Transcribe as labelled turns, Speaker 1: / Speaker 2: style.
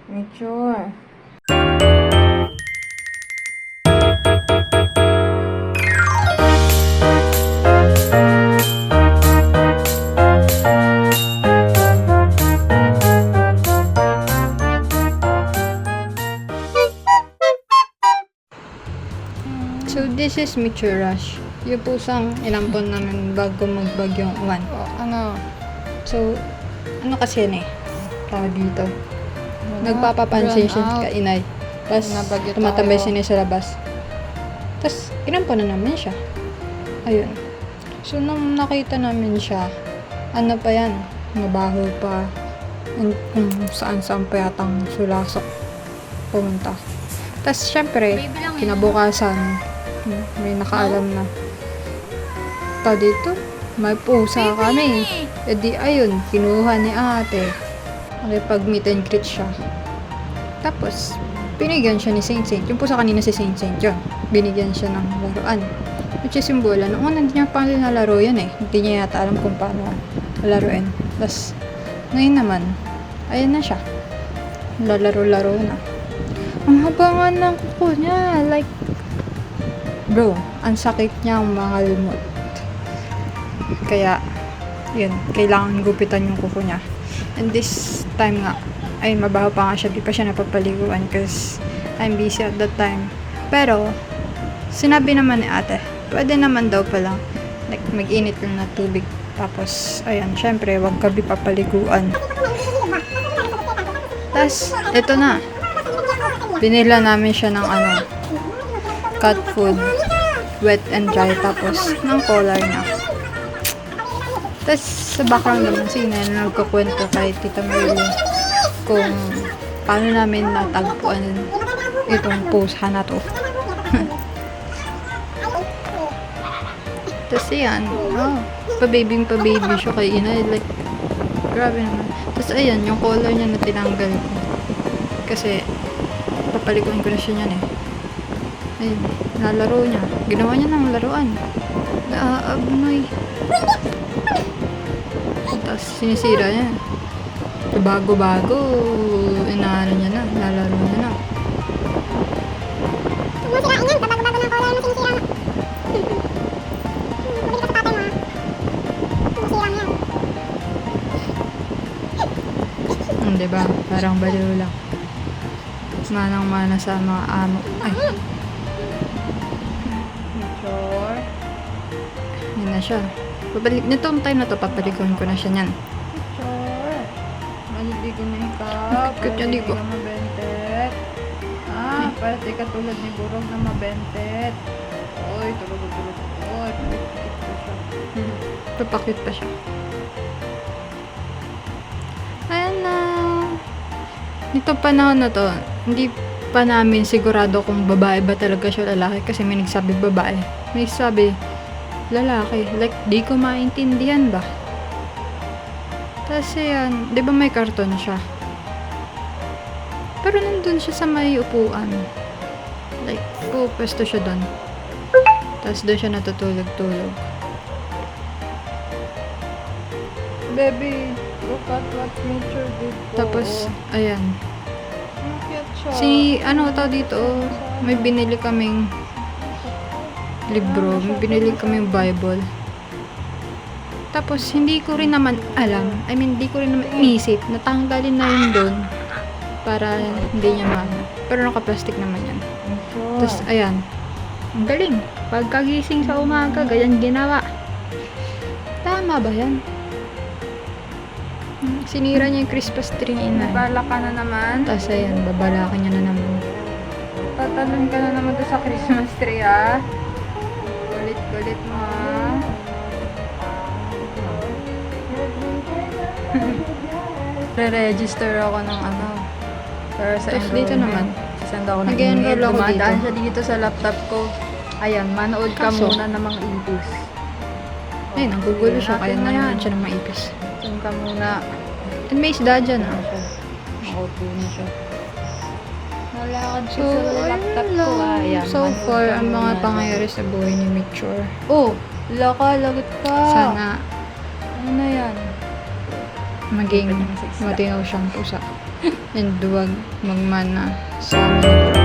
Speaker 1: Mature.
Speaker 2: So, this is Mature Rush. Yung pusang inampon namin bago magbagyong Uwan. So, ano kasi yan eh? Tawag dito. Nagpapapansin siya kay inay. Tapos,
Speaker 1: Nabagyo
Speaker 2: tumatambay
Speaker 1: tayo.
Speaker 2: siya sa labas. Tapos, inampon na namin siya. Ayun. So, nung nakita namin siya, ano pa yan? Mabaho pa. Kung saan-saan pa yatang sulasok pumunta. Tapos, syempre, kinabukasan, may nakaalam na. Dito, may pusa kami. E di, ayun, kinuha ni ate. Nakipag-meet and greet siya. Tapos, binigyan siya ni Saint Saint. Yung pusa kanina si Saint Saint yun. Binigyan siya ng laruan. Which is yung bola. Noong una, hindi niya pa nilalaro yan eh. Hindi niya yata alam kung paano laruin. Tapos, ngayon naman, ayan na siya. Lalaro-laro na. Ang haba nga ng kuko niya. Like, bro, ang sakit niya ang mga lumot. Kaya, yun, kailangan gupitan yung kuko niya. And this time nga, ay mabaho pa nga siya, di pa siya napapaliguan kasi I'm busy at that time. Pero, sinabi naman ni ate, pwede naman daw pala, like, mag-init lang na tubig. Tapos, ayan, syempre, wag gabi papaliguan. Tapos, ito na. Binila namin siya ng cat food, wet and dry, tapos ng collar niya. Tapos sa background naman si Inay na nagkukwento kay Tita Marilyn kung paano namin natagpuan itong pusa na to. Tapos yan, pa-baby siya kay Inay, like, grabe naman. Tapos ayan, yung collar niya na tinanggal ko. Kasi, papaliguan ko na siya niyan eh. Ayun, nalaro niya. Ginawa niya ng laruan. Naaabnoy. Tapos sinisira niya. Bago-bago, inaano niya na, lalaro niya na.
Speaker 3: Masirain yan, babago-bago ng collar na sinisira mo. Bumili ka sa tatay mo ha. Masira mo yan.
Speaker 2: Diba? Parang baliw lang. Manang-mana sa mga amo. Ay,
Speaker 1: Mature.
Speaker 2: yun na siya. Nitong time na to, papaliguan ko na siya niyan.
Speaker 1: Mature. Maliligo na ikaw.
Speaker 2: Bakit ka ligo?
Speaker 1: Para di ka mabentet. Para di ka tulad ni Burong na mabentet. Oy, tulog. Oy, pikit ko siya.
Speaker 2: Papakit pa siya. Ayan na. Nito panahon na to, hindi pa namin sigurado kung babae ba talaga siya lalaki kasi may nagsabi babae. May nagsabi lalaki. Like, di ko maintindihan ba? Kasi yan, di ba may karton siya? Pero nandun siya sa may upuan. Like, pwesto siya doon. Tapos doon siya natutulog-tulog.
Speaker 1: Baby, look at what Mature did po.
Speaker 2: Tapos, ayan.
Speaker 1: Ang cute siya.
Speaker 2: Dito, may binili kaming libro, may binili kaming Bible. Tapos, hindi ko rin naman alam, hindi ko rin naman inisip, natanggalin na yun doon para hindi niya maano. Pero naka-plastic naman yan.
Speaker 1: Mature.
Speaker 2: Tapos, ayan. Ang galing. Pagkagising sa umaga, ganyan ginawa. Tama ba yan? Sinira niya yung Christmas tree ni Inay.
Speaker 1: Bala ka na naman.
Speaker 2: Tapos ayan, babalakan niya na naman.
Speaker 1: Tatalon ka na naman doon sa Christmas tree, ah. Galit mo, ah. Re-register ako ng para sa
Speaker 2: Tapos dito naman,
Speaker 1: sasend ako ng
Speaker 2: nag-enroll
Speaker 1: email.
Speaker 2: ako
Speaker 1: Dumadaan
Speaker 2: dito.
Speaker 1: siya dito sa laptop ko. Ayan, manood ka
Speaker 2: Kaso,
Speaker 1: muna ng mga ipis.
Speaker 2: Ayun, nagugulo siya, kaya
Speaker 1: Natin na yan.
Speaker 2: nanonood siya ng maipis.
Speaker 1: Send ka muna.
Speaker 2: And may isda dyan, ah.
Speaker 1: Nakaupo na siya. Nalakad
Speaker 2: So,
Speaker 1: siya sa laptop ko, ah. Ayan,
Speaker 2: so
Speaker 1: manood
Speaker 2: far,
Speaker 1: ka
Speaker 2: ang mga
Speaker 1: muna.
Speaker 2: pangyayari sa buhay ni Mature.
Speaker 1: Oh, lagot ka.
Speaker 2: Sana,
Speaker 1: Ano na yan?
Speaker 2: maging
Speaker 1: Pwede mo sa isda.
Speaker 2: matinaw siyang pusa. And huwag magmana sa amin.